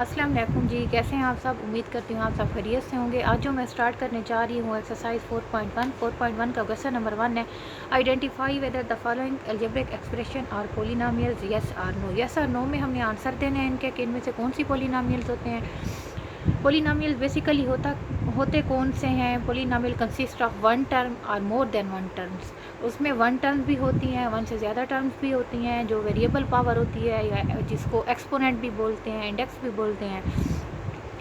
अस्सलाम वालेकुम जी, कैसे हैं आप सब। उम्मीद करती हूँ आप सब खैरियत से होंगे। आज जो मैं स्टार्ट करने जा रही हूँ एक्सरसाइज 4.1 का क्वेश्चन नंबर 1 है, identify whether the following algebraic expression और पोलिनोमियल्स येस और नो। येस और नो में हमने आंसर देने हैं इनके कि इनमें से कौन सी पोलिनोमियल्स होते हैं। पोलिनोमियल बेसिकली होते कौन से हैं। Polynomial consist of one term और मोर देन वन टर्म्स। उसमें वन टर्म्स भी होती हैं, वन से ज़्यादा टर्म्स भी होती हैं। जो वेरिएबल पावर होती है या जिसको एक्सपोनेंट भी बोलते हैं, इंडेक्स भी बोलते हैं,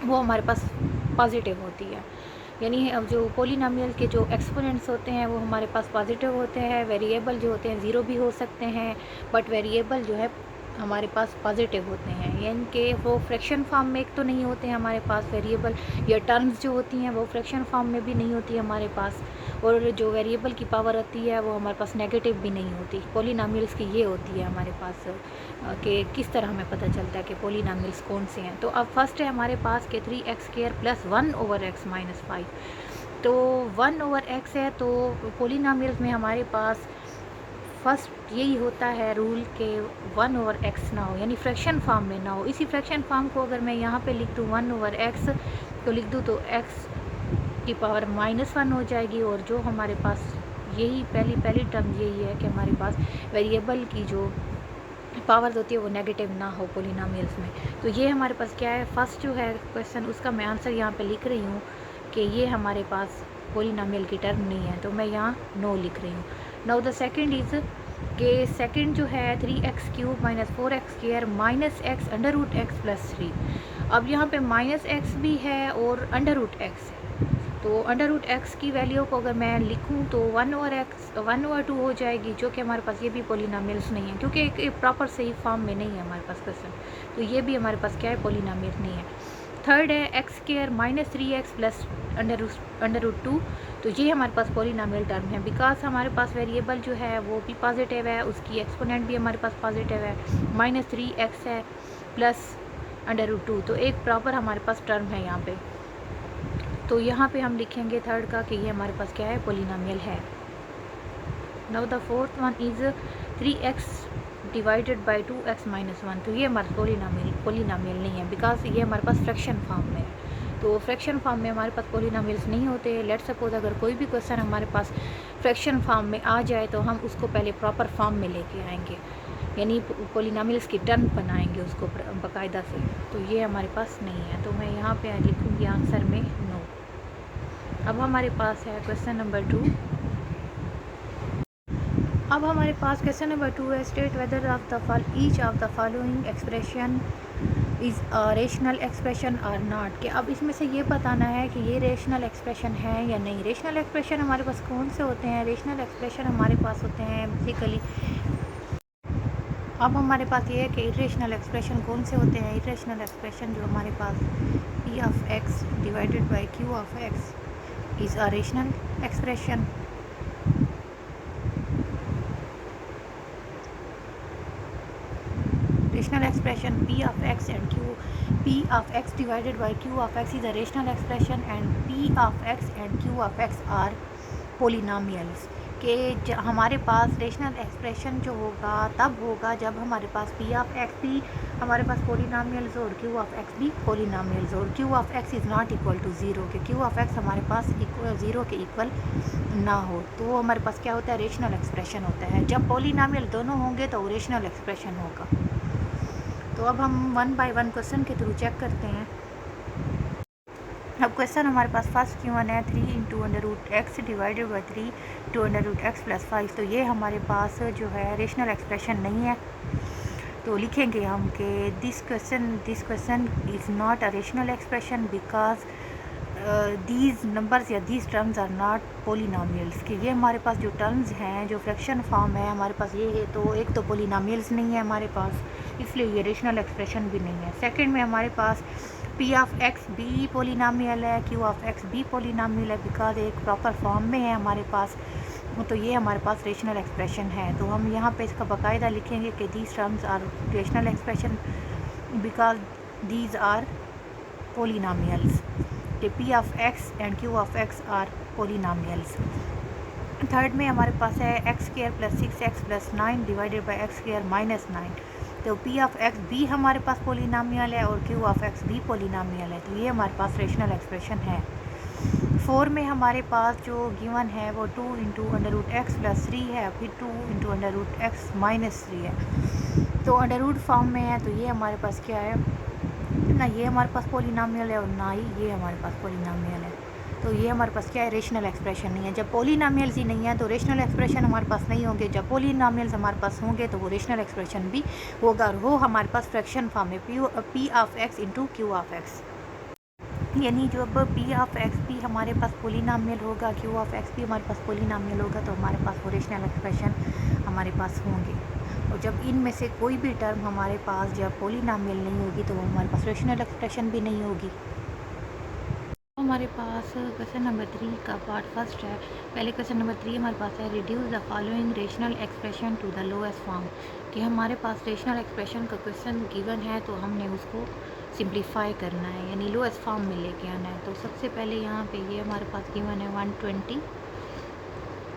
वो हमारे पास पॉजिटिव होती है। यानी अब जो पोलिनोमियल के जो एक्सपोनेंट्स होते हैं वो हमारे पास पॉजिटिव होते हैं। वेरिएबल जो होते हैं ज़ीरो भी हो सकते हैं, बट वेरिएबल जो है हमारे पास पॉजिटिव होते हैं। यानी कि वो फ्रैक्शन फॉर्म में एक तो नहीं होते हैं हमारे पास वेरिएबल, या टर्म्स जो होती हैं वो फ्रैक्शन फॉर्म में भी नहीं होती है हमारे पास। और जो वेरिएबल की पावर होती है वो हमारे पास नेगेटिव भी नहीं होती। पोलिनोमियल्स की ये होती है हमारे पास कि किस तरह हमें पता चलता है कि पोलिनोमियल्स कौन से हैं। तो अब फर्स्ट है हमारे पास कि 3x² + 1/x - 5। तो 1/x है, तो पोलिनोमियल्स में हमारे पास फर्स्ट यही होता है रूल के 1/x ना हो, यानी फ्रैक्शन फॉर्म में ना हो। इसी फ्रैक्शन फॉर्म को अगर मैं यहाँ पे लिख दूँ 1/x तो लिख दूँ तो x की पावर -1 हो जाएगी। और जो हमारे पास यही पहली टर्म यही है कि हमारे पास वेरिएबल की जो पावर होती है वो नेगेटिव ना हो पोलिनोमियल्स में। तो ये हमारे पास क्या है, फर्स्ट जो है क्वेश्चन उसका मैं आंसर यहाँ पे लिख रही हूँ कि ये हमारे पास पोलिनोमियल की टर्म नहीं है, तो मैं यहाँ नो लिख रही हूँ। नाउ द सेकंड इज़ कि सेकंड जो है 3x³ - 4x² - x √x + 3। अब यहाँ पे -x भी है और √x है। तो √x की वैल्यू को अगर मैं लिखूं तो 1/2 हो जाएगी, जो कि हमारे पास ये भी पोलिनोमियल्स नहीं है, क्योंकि एक प्रॉपर सही फॉर्म में नहीं है हमारे पास क्वेश्चन। तो ये भी हमारे पास क्या है, पोलिनोमियल नहीं है। थर्ड है x² - 3x + √2। तो ये हमारे पास पोलिनोमियल टर्म है, बिकॉज हमारे पास वेरिएबल जो है वो भी पॉजिटिव है, उसकी एक्सपोनेंट भी हमारे पास पॉजिटिव है, -3x है प्लस √2। तो एक प्रॉपर हमारे पास टर्म है यहाँ पे। तो यहाँ पे हम लिखेंगे थर्ड का कि ये हमारे पास क्या है, पोलिनोमियल है। Now the fourth one is 3x / 2x - 1। तो ये हमारा पोलिनोमियल नहीं है, बिकॉज ये हमारे पास फ्रैक्शन फॉर्म में है। तो फ्रैक्शन फॉर्म में हमारे पास पोलिनोमियल्स नहीं होते। लेट सपोज अगर कोई भी क्वेश्चन हमारे पास फ्रैक्शन फॉर्म में आ जाए तो हम उसको पहले प्रॉपर फॉर्म में लेके आएंगे, यानी पोलिनोमियल्स की टर्म बनाएंगे उसको बाकायदा से। तो ये हमारे पास नहीं है, तो मैं यहाँ पे लिखूँगी आंसर में नो। अब हमारे पास है क्वेश्चन नंबर 2। अब हमारे पास क्वेश्चन नंबर 2 है, state whether each of the following expression is a rational expression और नॉट। कि अब इसमें से ये बताना है कि ये रेशनल एक्सप्रेशन है या नहीं। रेशनल एक्सप्रेशन हमारे पास कौन से होते हैं, रेशनल एक्सप्रेशन हमारे पास होते हैं बेसिकली। अब हमारे पास ये है कि इरेशनल एक्सप्रेशन कौन से होते हैं। इरेशनल एक्सप्रेशन जो हमारे पास p(x) / q(x) is a rational expression. Rational expression p(x) and p(x) / q(x) is a rational expression and p(x) and q(x) are polynomials। कि हमारे पास रेशनल एक्सप्रेशन जो होगा तब होगा जब हमारे पास p(x) भी हमारे पास पोलिनोमियल्स और q(x) भी पोलिनोमियल्स और q(x) is not equal to 0, कि q(x) हमारे पास 0 के इक्वल ना हो। तो हमारे पास क्या होता है, रेशनल एक्सप्रेशन होता है। जब पोलिनोमियल दोनों होंगे तो रेशनल एक्सप्रेशन होगा। तो अब हम 1 बाय 1 क्वेश्चन के थ्रू चेक करते हैं। अब क्वेश्चन हमारे पास फर्स्ट Q1 है 3 × √x / 3 × √x + 5। तो ये हमारे पास जो है रेशनल एक्सप्रेशन नहीं है। तो लिखेंगे हम कि this question is not a rational expression because these numbers या these terms are not polynomials. कि ये हमारे पास जो टर्म्स हैं, जो फ्रैक्शन फॉर्म है हमारे पास ये है, तो एक तो पोलिनोमियल्स नहीं है हमारे पास, इसलिए ये रेशनल एक्सप्रेशन भी नहीं है। सेकंड में हमारे पास p(x) भी पोलिनोमियल है, q(x) भी पोलिनोमियल है, बिकॉज एक प्रॉपर फॉर्म में है हमारे पास। तो ये हमारे पास रेशनल एक्सप्रेशन है। तो हम यहाँ पे इसका बाकायदा लिखेंगे कि these terms are rational expression because these are polynomials. कि p(x) and q(x) are polynomials. Third में हमारे पास है x² + 6x + 9 / x² - 9। तो पी ऑफ एक्स भी हमारे पास पोलिनोमियल है और क्यू ऑफ एक्स भी पोलिनोमियल है। तो ये हमारे पास रेशनल एक्सप्रेशन है। 4 में हमारे पास जो गिवन है वो 2 into under root x plus 3 है, फिर 2 into under root x minus 3 है। तो अंडर रूट फॉर्म में है, तो ये हमारे पास क्या है, ना ये हमारे पास पोलिनोमियल है और ना ही ये हमारे पास पोलिनोमियल है। तो ये हमारे पास क्या है, रेशनल एक्सप्रेशन नहीं है। जब पोलिनोमियल्स ही नहीं है तो रेशनल एक्सप्रेशन हमारे पास नहीं होंगे। जब पोलिनोमियल्स हमारे पास होंगे तो वो रेशनल एक्सप्रेशन भी होगा, और वो हमारे पास फ्रैक्शन फॉर्म में P of x into Q of x, यानी जब पी ऑफ एक्स भी हमारे पास पोलिनोमियल होगा, क्यू ऑफ एक्स भी हमारे पास पोलिनोमियल होगा, तो हमारे पास वो रेशनल एक्सप्रेशन हमारे पास होंगे। और जब इनमें से कोई भी टर्म हमारे पास जब पोलिनोमियल नहीं होगी तो वो हमारे पास रेशनल एक्सप्रेशन भी नहीं होगी। हमारे पास क्वेश्चन नंबर 3 का पार्ट फर्स्ट है। पहले क्वेश्चन नंबर 3 हमारे पास है reduce the following rational expression to the lowest form, कि हमारे पास रेशनल एक्सप्रेशन का क्वेश्चन गिवन है तो हमने उसको सिंप्लीफाई करना है, यानी लोएस्ट फॉर्म में लेके आना है। तो सबसे पहले यहाँ पे ये हमारे पास गिवन है 120,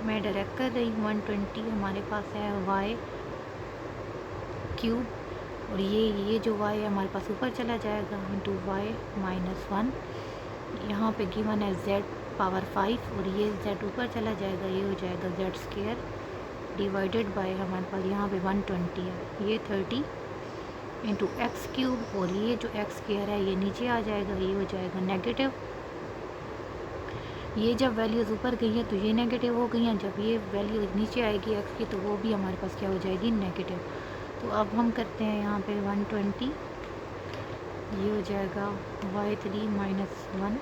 मैं डायरेक्ट कर रही हूँ 120 हमारे पास है वाई क्यूब, और ये जो वाई है हमारे पास ऊपर चला जाएगा इंटू वाई माइनस 1। यहाँ पे गिवन है z पावर 5 और ये z ऊपर चला जाएगा, ये हो जाएगा z स्क्वायर डिवाइडेड बाय हमारे पास यहाँ पे 120 है, ये 30 इंटू एक्स क्यूब, और ये जो एक्स स्क्वायर है ये नीचे आ जाएगा, ये हो जाएगा नेगेटिव। ये जब वैल्यूज़ ऊपर गई हैं तो ये नेगेटिव हो गई हैं, जब ये वैल्यू नीचे आएगी एक्स की तो वो भी हमारे पास क्या हो जाएगी, नेगेटिव। तो अब हम करते हैं यहाँ पे 120, ये हो जाएगा y3 माइनस 1,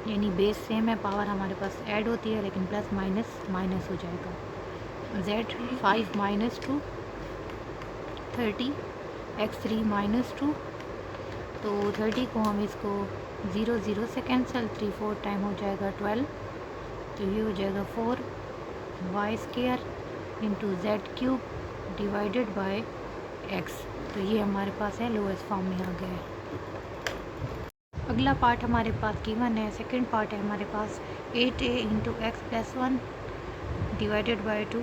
यानी बेस सेम है, पावर हमारे पास ऐड होती है लेकिन प्लस माइनस माइनस हो जाएगा। z 5 माइनस 2 30, x3 माइनस 2, तो 30 को हम इसको 0 0 से कैंसिल, 3 4 टाइम हो जाएगा 12, तो ये हो जाएगा 4 y square into z cube divided by x। तो ये हमारे पास है लोएस्ट फॉर्म में आ गया है। अगला पार्ट हमारे पास गिवन है, सेकंड पार्ट है हमारे पास 8a into x plus 1 divided by 2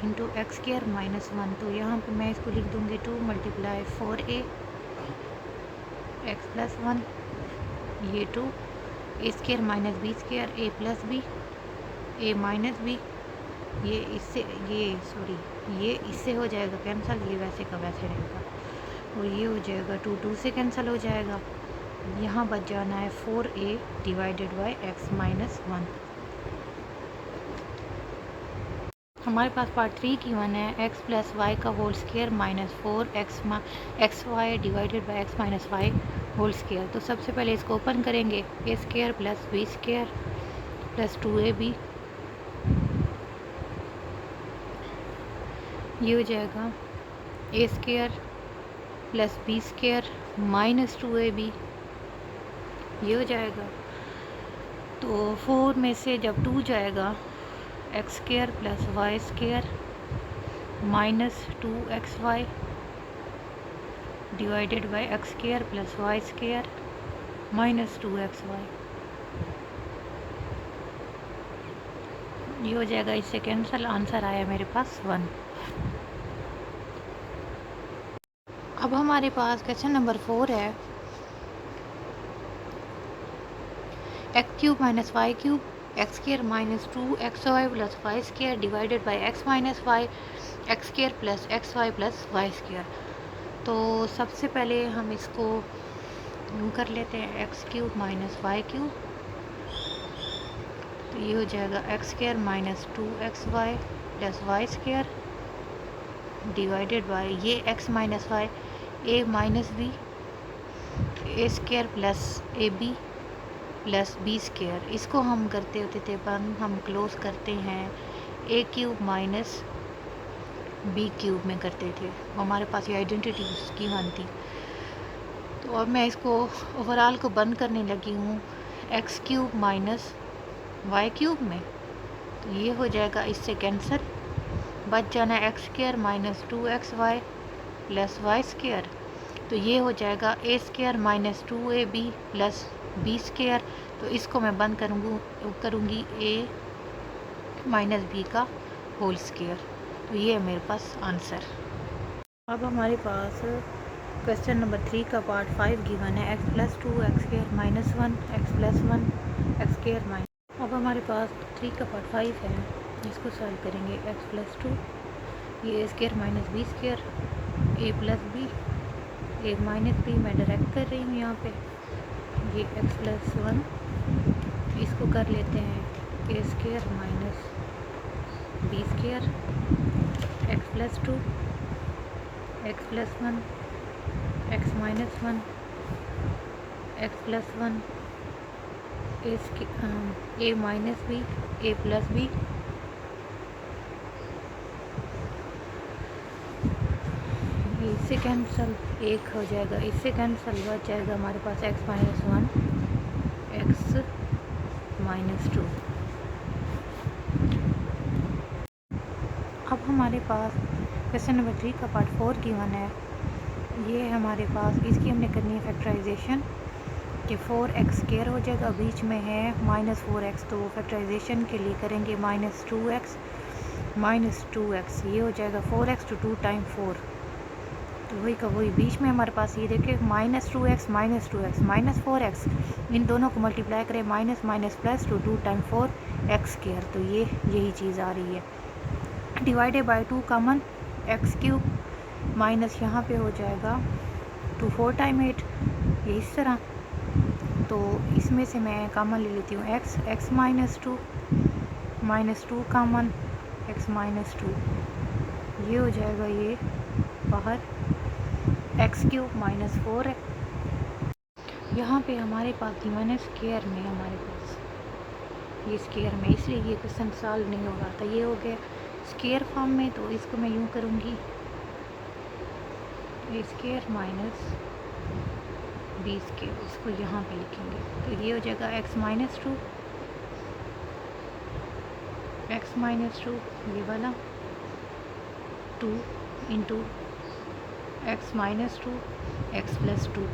into x square minus 1। तो यहाँ पे मैं इसको लिख दूँगी 2 मल्टीप्लाई 4a एक्स प्लस 1, ये 2 a square minus b square a plus b a minus B, ये इससे हो जाएगा कैंसिल, ये वैसे का वैसे रहेगा, और ये हो जाएगा 2 2 से कैंसिल हो जाएगा। यहाँ बच जाना है 4a divided by x minus 1। हमारे पास पार्ट 3 की वन है एक्स प्लस वाई का whole square minus 4 x y divided by x minus y whole square. तो सबसे पहले इसको ओपन करेंगे, a square plus b square plus 2ab, ये हो जाएगा a square plus b square minus 2ab, ये हो जाएगा। तो 4 में से जब 2 जाएगा x square plus y square minus 2xy divided by x square plus y square minus 2xy, ये हो जाएगा, इससे कैंसिल, आंसर आया मेरे पास 1। अब हमारे पास क्वेश्चन नंबर 4 है x cube minus y cube x square minus 2xy plus y square divided by x minus y x square plus xy plus y square. तो सबसे पहले हम इसको कर लेते हैं x cube minus y cube, तो ये हो जाएगा x square minus 2xy plus y square divided by ये x minus y a minus b a square plus a b plus b square. इसको हम करते होते थे बंद, हम क्लोज करते हैं ए क्यूब माइनस बी क्यूब में करते थे, हमारे पास ये आइडेंटिटी की वन थी। तो अब मैं इसको ओवरऑल को बंद करने लगी हूँ x cube minus y cube में, तो ये हो जाएगा, इससे कैंसिल, बच जाना x square minus 2xy plus y square, तो ये हो जाएगा a square minus 2ab plus b square. तो इसको मैं बंद करूँगी ए माइनस बी का होल स्क्वायर, तो ये है मेरे पास आंसर। अब हमारे पास क्वेश्चन नंबर 3 का पार्ट 5 गिवन है x plus 2 x square minus 1 x plus 1 x square minus. अब हमारे पास 3 का पार्ट 5 है, इसको सॉल्व करेंगे। x प्लस 2 ये ए square minus b square A plus b a minus B मैं डायरेक्ट कर रही हूँ यहाँ पे। ये x प्लस 1 इसको कर लेते हैं a square minus b square x plus 2 x plus 1 x minus 1 x plus 1 a minus b a plus b इससे कैंसल एक हो जाएगा, इससे कैंसल बच जाएगा हमारे पास एक्स माइनस 1 एक्स माइनस 2। अब हमारे पास क्वेश्चन नंबर 3 का पार्ट 4 गिवन है। ये हमारे पास इसकी हमने करनी है फैक्टराइजेशन कि 4x स्क्वायर हो जाएगा, बीच में है माइनस 4x, तो फैक्टराइजेशन के लिए करेंगे माइनस 2x ये हो जाएगा 4x to 2 टाइम 4, तो वही का वही बीच में हमारे पास ये देखिए माइनस 2x माइनस 4x, इन दोनों को मल्टीप्लाई करें minus minus plus two 2 time 4x square, तो ये यही चीज़ आ रही है। Divided by 2 common x cube minus यहाँ पे हो जाएगा 2 4 टाइम 8, ये इस तरह। तो इसमें से मैं कॉमन ले लेती हूँ x minus 2 common x minus 2, ये हो जाएगा ये बाहर एक्स क्यूब माइनस 4 है। यहाँ पे हमारे पास गिवन है स्क्वायर में, हमारे पास ये स्क्वायर में, इसलिए ये क्वेश्चन सॉल्व नहीं हो रहा था। ये हो गया स्क्वायर फॉर्म में, तो इसको मैं यूँ करूँगी ए स्क्वायर माइनस बी स्क्वायर, इसको यहाँ पे लिखेंगे, तो ये हो जाएगा एक्स माइनस 2 ये वाला 2 into x minus 2 x plus 2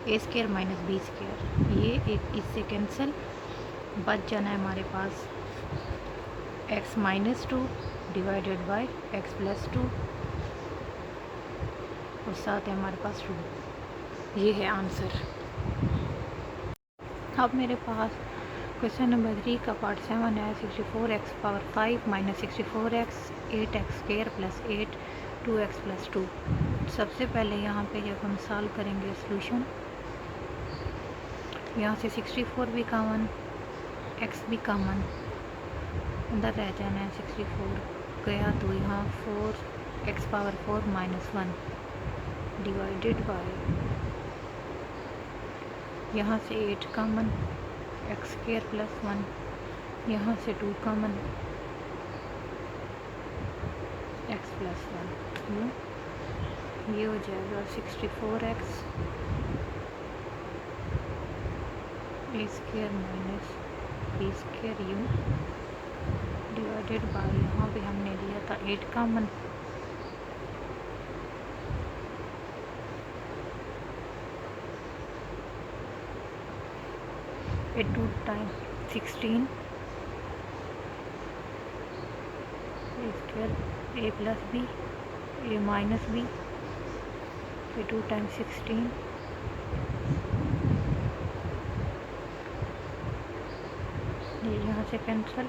a square minus b square, ये एक इससे कैंसिल बच जाना है हमारे पास x minus 2 divided by x plus 2 और साथ है हमारे पास 2, ये है आंसर। अब मेरे पास क्वेश्चन नंबर 3 का पार्ट 7 है। 64x power 5 minus 64x 8x square plus 8 2x plus 2। सबसे पहले यहाँ पे जब हम सॉल्व करेंगे सॉल्यूशन, यहाँ से 64 भी कॉमन x भी कॉमन अंदर रह जाना है, 64 गया तो यहाँ 4x power 4 minus 1 divided by यहाँ से 8 कॉमन एक्स स्क्वायर प्लस 1, यहाँ से 2 कॉमन एक्स प्लस 1, ये हो जाएगा 64x a square minus b square u divided by यहाँ पे हमने लिया था 8 common, a 2 time 16 a square a plus b a minus b a 2 time 16 ये यहाँ से कैंसल,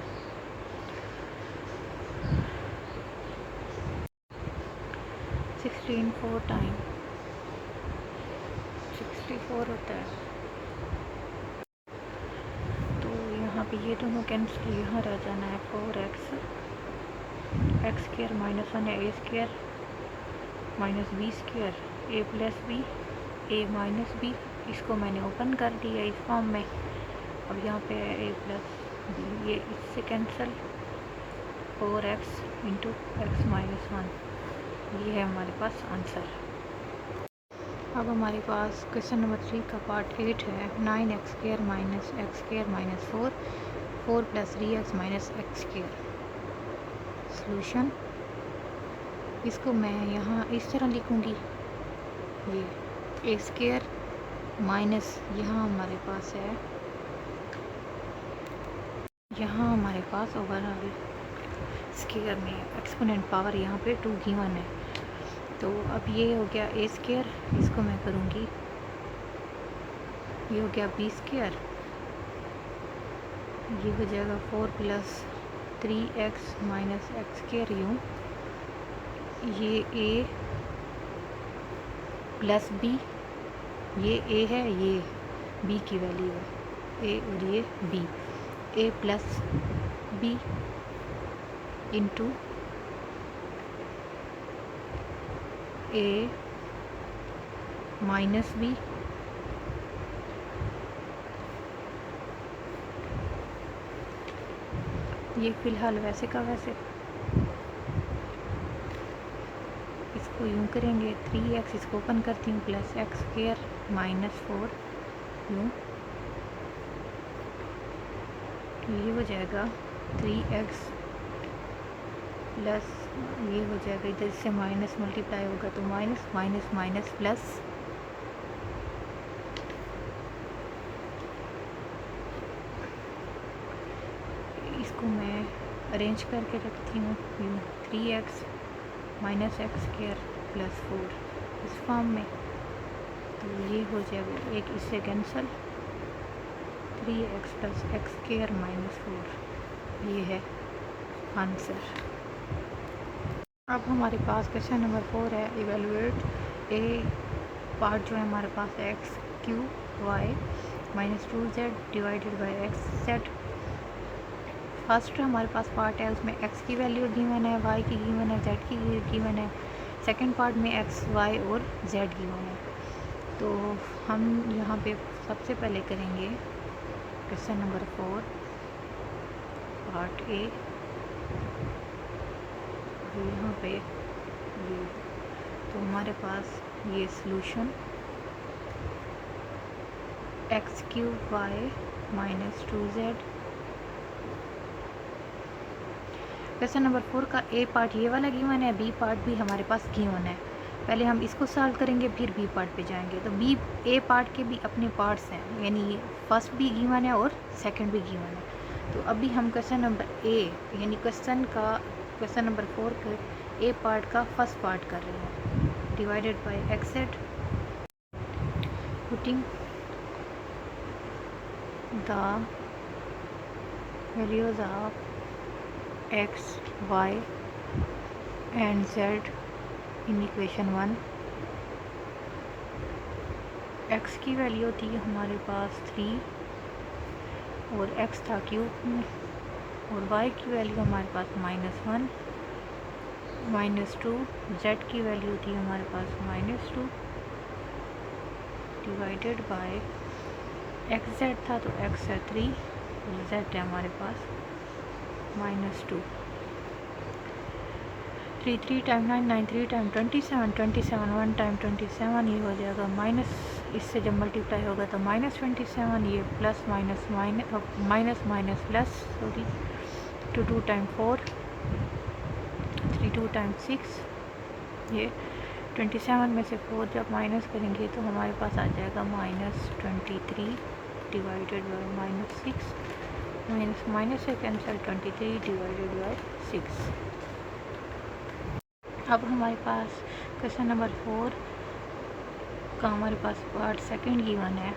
16 4 टाइम 64 होता है, तो यहाँ पे ये दोनों कैंसिल, यहाँ रह जाना है 4x एक्स स्क्वायर माइनस 1 है ए square minus b square a plus b a minus B, इसको मैंने ओपन कर दिया इस फॉर्म में। अब यहाँ पे ए प्लस बी, ये इससे cancel 4x into x minus 1, ये है हमारे पास आंसर। अब हमारे पास क्वेश्चन नंबर 3 का पार्ट 8 है। 9x square minus x square minus 4 plus 3x minus x square. Solution, इसको मैं यहाँ इस तरह लिखूँगी, ये ए स्क्वायर माइनस यहाँ हमारे पास है, यहाँ हमारे पास ओवरऑल स्क्वायर में एक्सपोनेंट पावर यहाँ पे 2 गिवन है, तो अब ये हो गया ए स्क्वायर, इसको मैं करूँगी, ये हो गया बी स्क्वायर, ये हो जाएगा 4 + 3x - x स्क्वायर यूँ, ये a + b, ये a है, ये b की वैल्यू है, a और ये b, a + b into a - b ये फ़िलहाल वैसे का वैसे, इसको यूँ करेंगे 3x, इसको ओपन करती हूँ, + x स्क्वायर - 4 यूँ, ये हो जाएगा 3x प्लस, ये हो जाएगा इधर से माइनस मल्टीप्लाई होगा तो माइनस माइनस माइनस प्लस, इसको मैं अरेंज करके रखती हूँ 3x - x स्क्वायर + 4 इस फॉर्म में, तो ये हो जाएगा एक इससे कैंसल, 3x + x स्क्वायर - 4, ये है आंसर। अब हमारे पास क्वेश्चन नंबर 4 है, इवेलुएट ए पार्ट जो है हमारे पास x³ y - 2z divided by x z। First हमारे पास पार्ट है, उसमें x की वैल्यू गिवन है, y की गिवन है, z की गिवन है। सेकंड पार्ट में x, y और z गिवन है। तो हम यहाँ पे सबसे पहले करेंगे क्वेश्चन नंबर 4 पार्ट ए, यहाँ पे ये, तो हमारे पास ये solution x³ y - 2z। Question number 4 का ए पार्ट ये वाला गिवन है, बी पार्ट भी हमारे पास गिवन है। पहले हम इसको सॉल्व करेंगे, फिर बी पार्ट पे जाएंगे। तो बी ए पार्ट के भी अपने पार्ट्स हैं, यानी फर्स्ट भी गिवन है और सेकंड भी गिवन है। तो अभी हम क्वेश्चन नंबर ए, यानी क्वेश्चन नंबर 4 के ए पार्ट का फर्स्ट पार्ट कर रहे हैं, divided by x z, putting the values of x, y and z in equation 1। x की वैल्यू थी हमारे पास 3 और x था क्यूब में, और y की वैल्यू हमारे पास -1 -2, z की वैल्यू थी हमारे पास -2 डिवाइडेड बाय एक्स जेड था, तो x है 3 और z है हमारे पास -2। 3 3 टाइम 9 9 3 टाइम 27 27 1 टाइम 27, ये हो जाएगा माइनस, इससे जब मल्टीप्लाई होगा तो -27, ये plus minus minus minus plus, sorry 2 2 time 4, 3 2 time 6, ये 27 में से 4 जब माइनस करेंगे तो हमारे पास आ जाएगा -23 डिवाइडेड बाय -6, माइनस माइनस से कैंसिल, 23 डिवाइडेड बाय 6। अब हमारे पास क्वेश्चन नंबर 4 का हमारे पास पार्ट सेकंड गिवन है,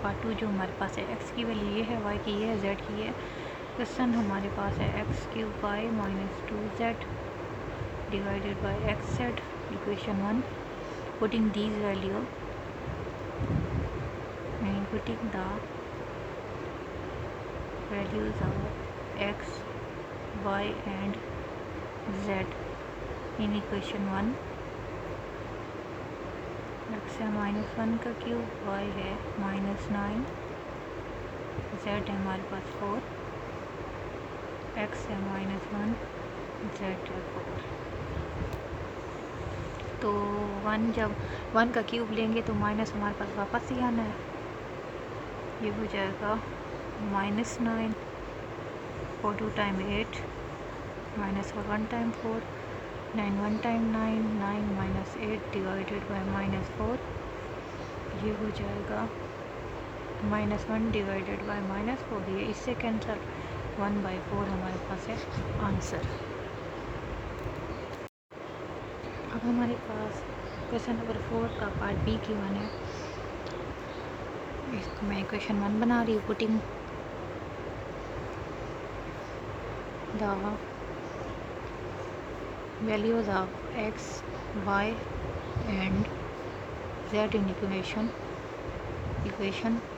पार्ट 2 जो हमारे पास है, x की वैल्यू ये है, y की ये है, z की है। क्वेश्चन हमारे पास है x³ y - 2z divided by x z, equation 1, putting these value and putting the values of x, y and z in equation 1। x है -1 का क्यूब, y है -9, z है हमारे पास 4, x है -1, z है 4। तो 1 जब 1 का क्यूब लेंगे तो माइनस हमारे पास वापस ही आना है, ये हो जाएगा -9 4 2 time 8 -4 1 time 4, 9 1 time 9 9 -8 divided by -4, ये हो जाएगा -1 डिवाइडेड बाय -4, ये इससे कैंसिल, 1/4 हमारे पास है आंसर। अब हमारे पास क्वेश्चन नंबर 4 का पार्ट बी गिवन है। इसको मैं क्वेश्चन 1 बना रही हूँ। Putting the values of x y and z in equation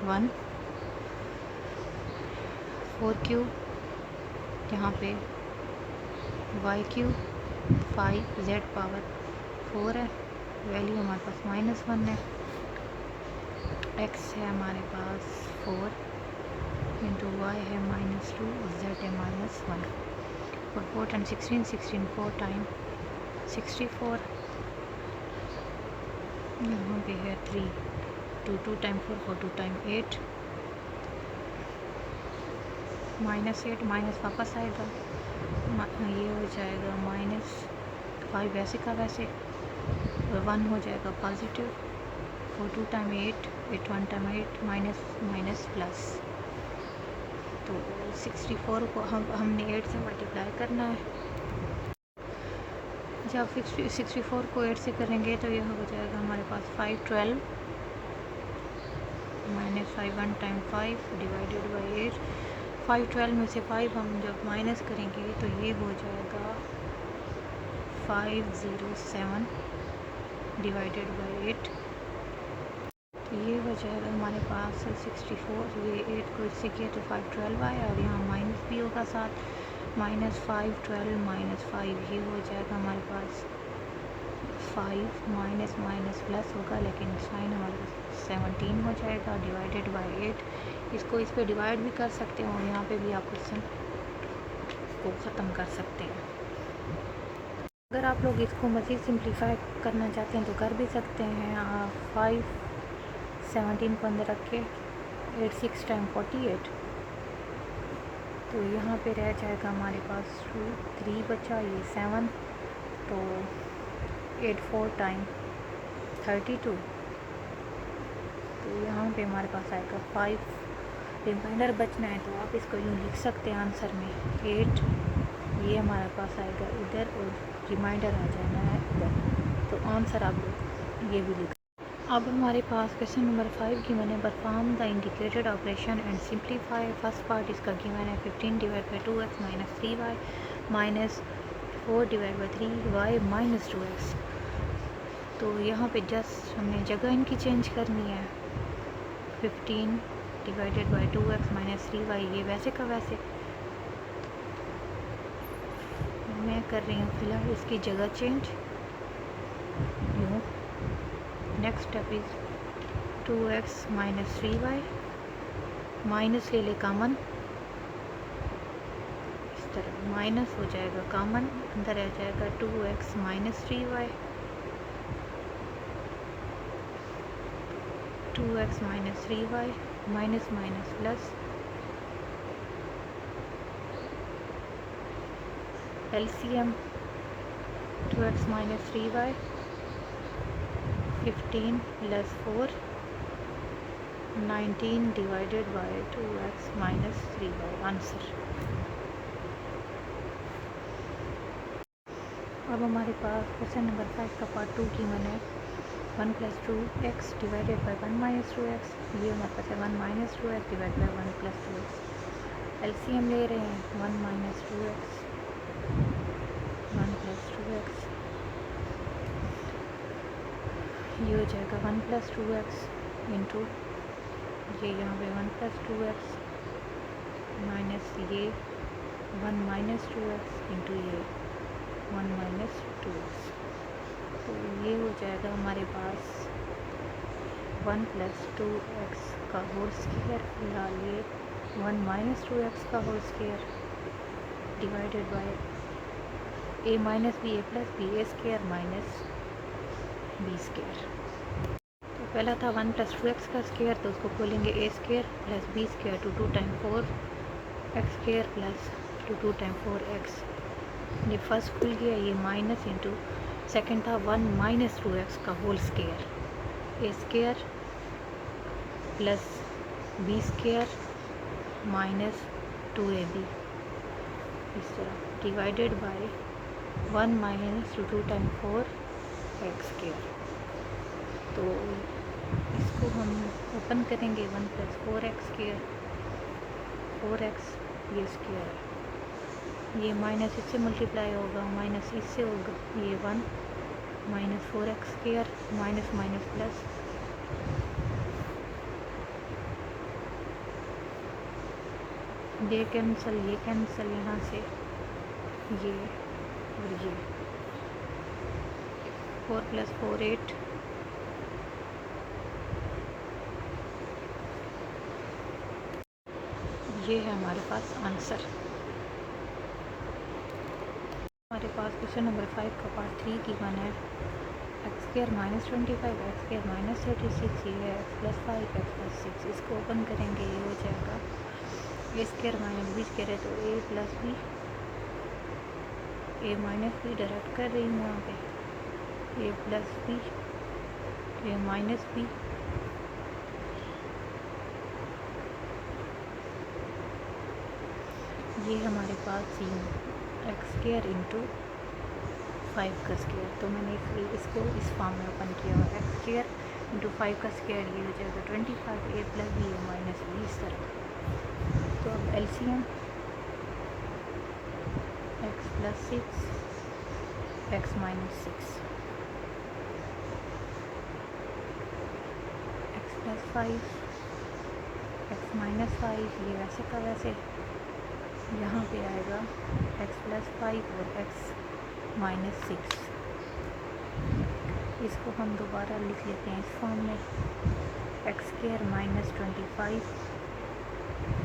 1 4 यहाँ पे वाई क्यूब 5 जेड पावर 4 है। वैल्यू हमारे पास -1 है। एक्स है हमारे पास 4 इंटू वाई है -2 और जेड है -1 और 4 टाइम 16 4 टाइम 64 यहाँ पे है 3 2 टाइम 4 2 टाइम 8 -8 माइनस वापस आएगा, ये हो जाएगा -5 वैसे का वैसे और 1 हो जाएगा positive. 4 2 time 8 8 1 time 8 minus plus. तो 64 को हमने 8 से मल्टीप्लाई करना है। जब 64 को 8 से करेंगे तो यह हो जाएगा हमारे पास 5 12 -5 1 टाइम 5 डिवाइडेड बाई 8। 5 12 में से 5 हम जब माइनस करेंगे तो ये हो जाएगा 507 डिवाइडेड बाई 8। तो ये हो जाएगा हमारे पास 64। ये 8 को इससे किया तो 5 12 आया और यहाँ माइनस भी होगा साथ, -5 12 -5 ये हो जाएगा हमारे पास 5 माइनस प्लस होगा, लेकिन साइन हमारे पास 17 हो जाएगा डिवाइडेड बाई 8। इसको इस पे डिवाइड भी कर सकते हैं और यहाँ पे भी आप क्वेश्चन को ख़त्म कर सकते हैं। अगर आप लोग इसको मज़ीद सिंप्लीफाई करना चाहते हैं तो कर भी सकते हैं। 5 17 को अंदर रख के 8 6 टाइम 48 तो यहाँ पे रह जाएगा हमारे पास 3 बचा, ये 7 तो 8 4 टाइम 32 तो यहाँ पे हमारे पास आएगा 5। रिमाइंडर बचना है तो आप इसको यूँ लिख सकते हैं आंसर में 8, ये हमारे पास आएगा इधर और रिमाइंडर आ जाना है इधर। तो आंसर आप लोग ये भी लिख। अब हमारे पास क्वेश्चन नंबर 5 गिवन है। Perform the indicated operation and simplify. First part इसका गिवन है 15 divide by 2x minus 3y minus 4 divide by 3y minus 2x। तो यहाँ पे जस्ट हमने जगह इनकी चेंज करनी है। 15 divided by 2x minus 3y ये वैसे का वैसे मैं कर रही हूँ फिलहाल इसकी जगह चेंज यूँ। Next step is 2x minus 3y minus ले ले कॉमन, इस तरह माइनस हो जाएगा कॉमन, अंदर आ जाएगा 2x minus 3y 2x minus 3y minus minus plus LCM 2x minus 3y 15 plus 4 19 divided by 2x minus 3y answer. अब हमारे पास क्वेश्चन नंबर 5 का पार्ट 2 गिवन है। 1 plus 2x divided by 1 minus 2x, ये हमारे पास है 1 minus 2x divide by 1 plus 2x। LCM ले रहे हैं 1 माइनस 2x 1 प्लस 2x, ये हो जाएगा 1 प्लस 2x इंटू ये यहाँ पे 1 प्लस 2x माइनस ये 1 माइनस 2x इंटू ये 1 माइनस 2x। तो ये हो जाएगा हमारे पास 1 प्लस 2x का होल स्क्वायर, फिलहाल ये 1 माइनस 2x का whole square divided by a minus b a plus b a square minus b square. तो पहला था 1 प्लस 2x का स्क्वायर, तो उसको खोलेंगे a square plus b square two 2 time 4x square plus two 2 time 4x। ये first खुल गया, ये माइनस इंटू सेकेंड था 1 माइनस 2x का whole square, a square plus b square minus 2ab, इस तरह divided by 1 minus two 2 time 4 x square. तो इसको हम ओपन करेंगे, 1 + 4x स्क्वायर, 4x ये स्क्वायर, ये माइनस इससे मल्टीप्लाई होगा, माइनस इससे होगा, ये 1 - 4x square, minus minus plus, ये कैंसिल यहाँ से, ये और ये 4 + 4 8, ये है हमारे पास आंसर। हमारे पास क्वेश्चन नंबर 5 का पार्ट 3 की वन है, एक्स स्क्वायर -25, एक्स स्क्वायर -36, ये है x + 5 x + 6। इसको ओपन करेंगे, ये हो जाएगा ए स्क्वायर - बी स्क्वायर है तो a + b, a - b direct कर रही हूँ यहाँ पे, a + b, a - b, ये हमारे पास एक्स स्क्वायर × 5 का स्क्वायर। तो मैंने इसको इस फॉर्म में ओपन किया हुआ, एक्स स्क्वायर × 5 का स्क्वायर, ये हो जाएगा 25, a + b, a - b इस तरह। तो अब LCM x + 6, x - 6, x + 5, x - 5, ये वैसे का वैसे यहाँ पे आएगा x + 5 और x - 6। इसको हम दोबारा लिख लेते हैं इस फॉर्म में, एक्स स्क्वायर -25,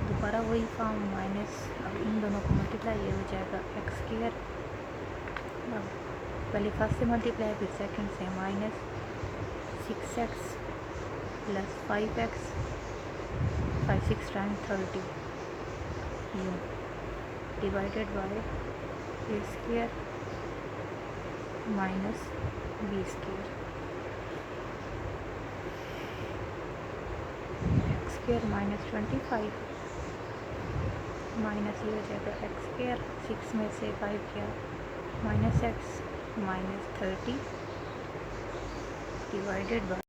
दोबारा वही फॉर्म माइनस, अब इन दोनों को मल्टीप्लाई, ये हो जाएगा एक्स स्क्वायर, अब पहले फर्स्ट से मल्टीप्लाई फिर सेकंड से, -6x + 5x, 5 6 टाइम्स 30, ये divided by a square - b square, x square -25 minus, ये हो जाएगा एक्स स्क्वायर, 6 में से 5 गया, -x -30 डिवाइडेड बाय,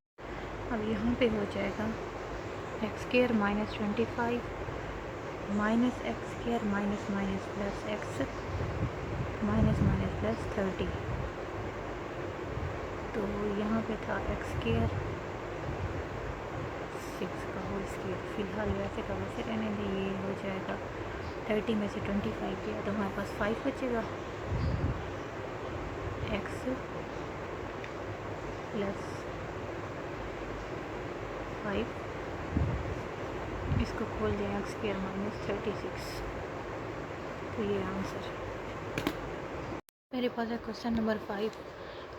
अब यहाँ पे हो जाएगा x square -25 minus x square minus minus plus x minus minus plus 30। तो यहाँ पे था एक्स स्क्वायर 6 का होल स्क्वायर, फिलहाल वैसे का वैसे रहने दें, ये हो जाएगा 30 में से 25 गया तो हमारे पास 5 बचेगा, एक्स + 5, इसको खोल दें एक्स स्क्वायर -36। तो ये आंसर मेरे पास है। क्वेश्चन नंबर 5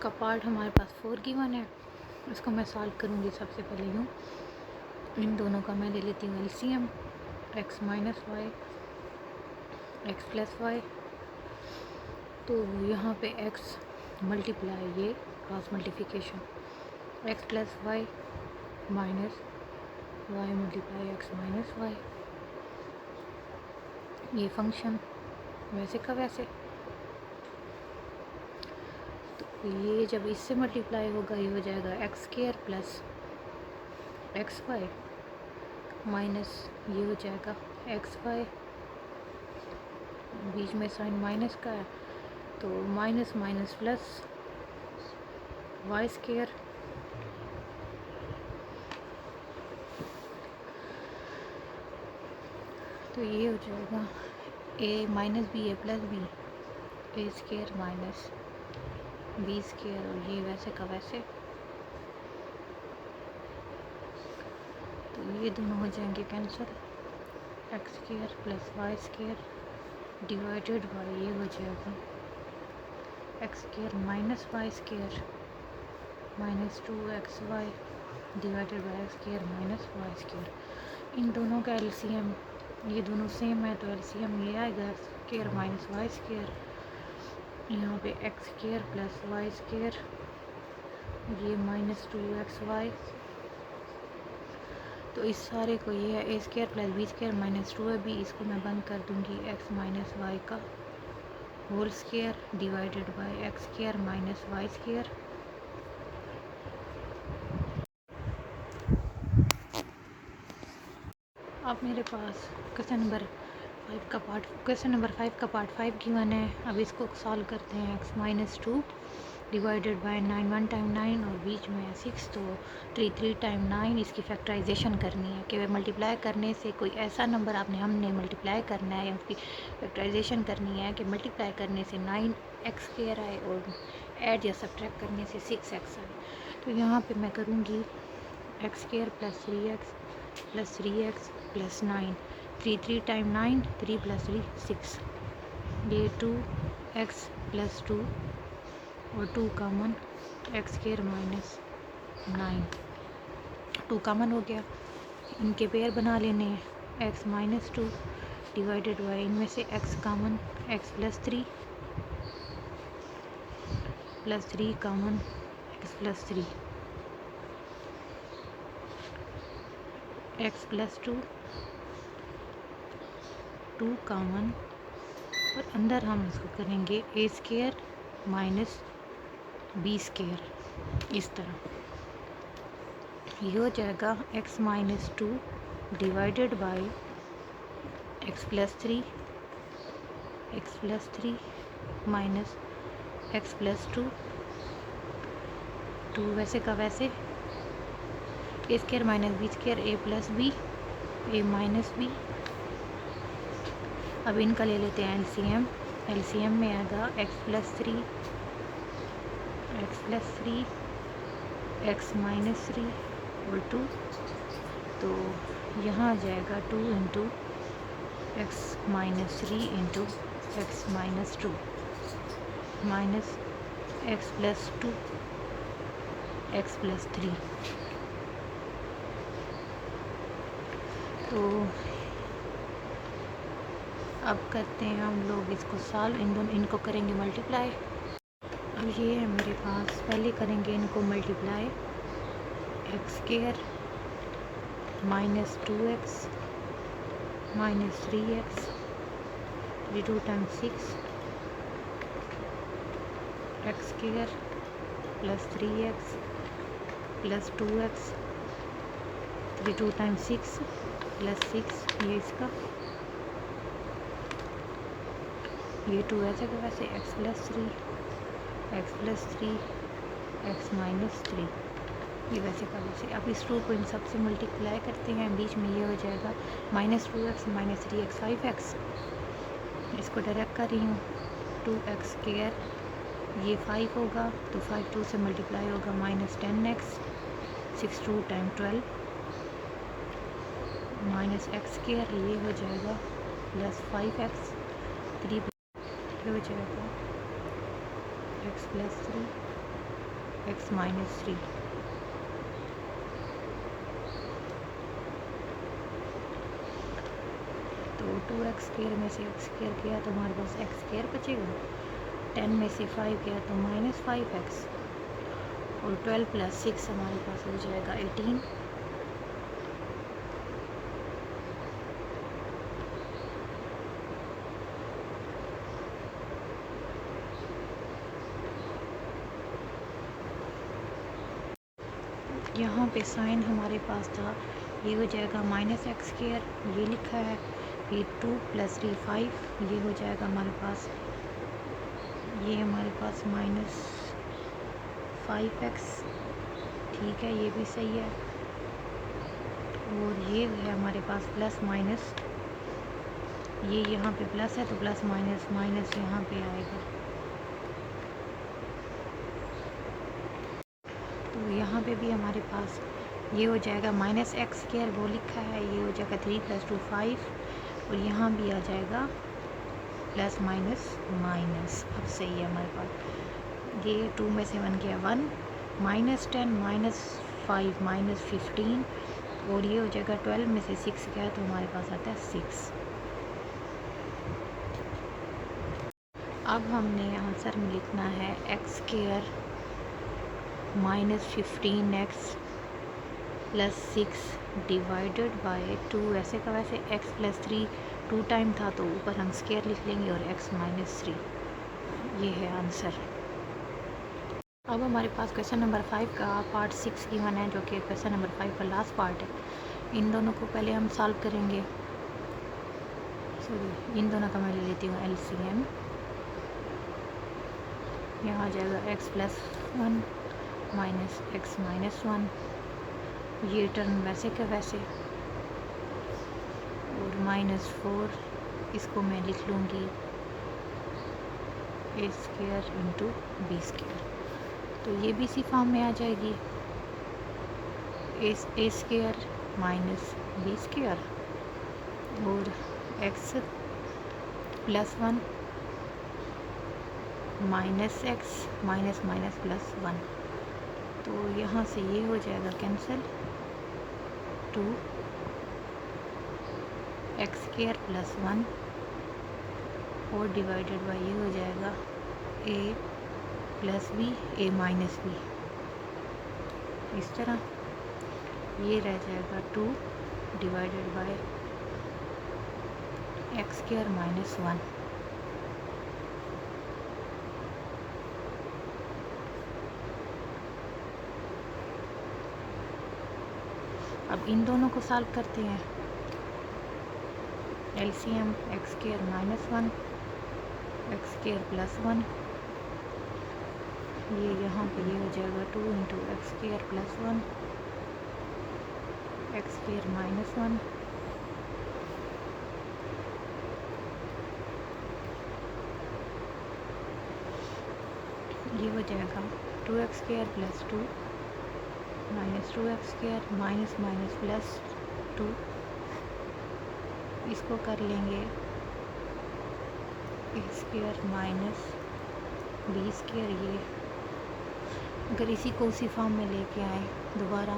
का पार्ट हमारे पास 4 गिवन है, इसको मैं सॉल्व करूँगी। सबसे पहले यूँ इन दोनों का मैं ले लेती हूँ LCM, x - y x + y, तो यहाँ पे x मल्टीप्लाई, ये cross multiplication, x + y minus y multiply x - y, ये फंक्शन वैसे का वैसे, तो ये जब इससे मल्टीप्लाई होगा ये हो जाएगा x square plus x y minus, ये हो जाएगा एक्स वाई, बीच में साइन माइनस का है तो minus minus plus y square, तो ये हो जाएगा a - b a + b, a square minus b square, और ये वैसे का वैसे, तो ये दोनों हो जाएंगे cancel, x square plus y square divided by, ये हो जाएगा x square minus y square -2xy divided by x square minus y square. इन दोनों का एलसीएम, ये दोनों सेम है तो एलसीएम ये आएगा x square minus y square, यहाँ पे x square plus y square, ये -2xy, तो इस सारे को ये है a square plus b square -2ab, इसको मैं बंद कर दूँगी, x माइनस वाई का whole square divided by x square minus y square, अब मेरे पास क्वेश्चन नंबर 5 का पार्ट 5 गिवन है। अब इसको सॉल्व करते हैं। x minus 2 divided bye 9 1 time 9 और बीच में है 6, तो 3 3 टाइम 9। इसकी फैक्टराइजेशन करनी है कि मल्टीप्लाई करने से कोई ऐसा नंबर हमने मल्टीप्लाई करना है या उसकी फैक्टराइजेशन करनी है कि मल्टीप्लाई करने से 9x² आए और ऐड या सब्ट्रैक्ट करने से 6x आए। तो यहाँ पे मैं करूँगी x² plus 3x plus 3x plus 9। 3 3 time 9, 3 plus 3 6। ये 2x प्लस 2 और 2 कॉमन, x² माइनस 9। 2 कॉमन हो गया। इनके पेयर बना लेने हैं। x माइनस 2 डिवाइडेड बाई, इनमें से x common, x plus 3 plus 3 common, x plus 3, x plus 2 2 common और अंदर हम इसको करेंगे a² माइनस b²। इस तरह ये हो जाएगा x minus 2 divided by x plus 3 minus x plus 2 वैसे का वैसे, a² minus b² a plus b a minus b। अब इनका ले लेते हैं एलसीएम में आएगा x प्लस 3 x माइनस 3 और 2, तो यहाँ आ जाएगा 2 into x minus 3 into x minus 2 minus x plus 2 x plus 3। तो अब करते हैं हम लोग इसको सॉल्व। इनको करेंगे मल्टीप्लाई। अब ये है मेरे पास, पहले करेंगे इनको multiply. x² minus 2x minus 3x 2 times 6, x² plus 3x plus 2x 2 times 6 plus 6, ये इसका, ये 2 ऐसे का वैसे, x प्लस 3 x माइनस 3, ये वैसे का वैसे। अब इस रो को इन सब से मल्टीप्लाई करते हैं। बीच में ये हो जाएगा minus 2x minus 3x 5x। इसको डायरेक्ट कर रही हूँ। 2x², ये 5 होगा तो 5 2 से मल्टीप्लाई होगा, minus 10x 6 2 time 12 minus x², ये हो जाएगा प्लस 5x 3, ये हो जाएगा x प्लस 3 x माइनस 3। तो 2x² में से x² गया तो हमारे पास x² बचेगा। 10 में से 5 गया तो माइनस 5x और 12 प्लस 6 हमारे पास हो जाएगा 18। यहाँ पे साइन हमारे पास था, ये हो जाएगा माइनस x², ये लिखा है। फिर 2 प्लस 3 5, ये हो जाएगा हमारे पास, ये हमारे पास माइनस 5x, ठीक है, ये भी सही है। और ये है हमारे पास प्लस माइनस, ये यहाँ पे प्लस है तो प्लस माइनस माइनस यहाँ पे आएगा। तो यहाँ पे भी हमारे पास ये हो जाएगा माइनस x², वो लिखा है, ये हो जाएगा 3 प्लस 2 5 और यहाँ भी आ जाएगा प्लस माइनस माइनस। अब सही है हमारे पास। ये 2 में से 1 गया 1, माइनस 10 माइनस 5 माइनस 15 और ये हो जाएगा 12 में से 6 गया तो हमारे पास आता है 6। अब हमने आंसर में लिखना है x² minus 15x plus 6 divided by 2, ऐसे का वैसे, x प्लस 3 2 टाइम था तो ऊपर हम स्क्वायर लिख लेंगे और x माइनस 3, ये है आंसर। अब हमारे पास क्वेश्चन नंबर 5 का पार्ट 6 गिवन है, जो कि क्वेश्चन नंबर 5 का लास्ट पार्ट है। इन दोनों को पहले हम सॉल्व करेंगे। सॉरी, इन दोनों का मैं ले लेती हूँ LCM। यहाँ आ जाएगा x+1 माइनस x-1, ये टर्म वैसे के वैसे, और -4 इसको मैं लिख लूँगी a² इंटू b², तो ये भी इसी फॉर्म में आ जाएगी, a² माइनस b² और x+1 minus x minus minus +1, तो यहाँ से ये हो जाएगा कैंसिल, 2x² + 1 और डिवाइडेड बाई ये हो जाएगा a+b a-b, इस तरह ये रह जाएगा 2 डिवाइडेड बाई x² - 1। अब इन दोनों को सॉल्व करते हैं। LCM x² - 1 x² + 1, ये यहाँ पे ये हो जाएगा 2 इंटू x² + 1 x² - 1, ये हो जाएगा 2x² + 2 minus 2x² minus minus +2, इसको कर लेंगे a² माइनस b²। ये अगर इसी को उसी फॉर्म में लेके आए दोबारा,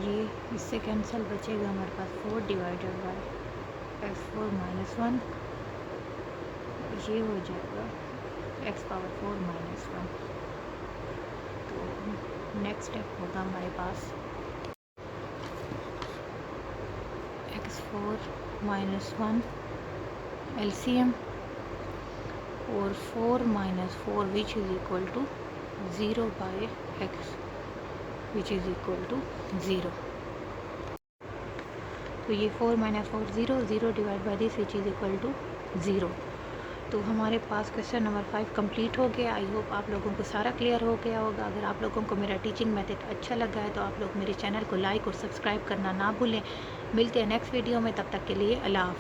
ये इससे कैंसिल बचेगा हमारे पास 4 डिवाइडेड बाई x4 - 1, ये हो जाएगा x⁴ - 1। तो नेक्स्ट स्टेप होगा हमारे पास x4 - 1 LCM और 4 - 4 which is equal to 0 by x which is equal to 0। तो ये 4 - 4 0, 0 divide by this which is equal to 0। तो हमारे पास क्वेश्चन नंबर 5 कंप्लीट हो गया। आई होप आप लोगों को सारा क्लियर हो गया होगा। अगर आप लोगों को मेरा टीचिंग मेथड अच्छा लगा है तो आप लोग मेरे चैनल को लाइक और सब्सक्राइब करना ना भूलें। मिलते हैं नेक्स्ट वीडियो में, तब तक के लिए अल्लाह हाफ़िज़।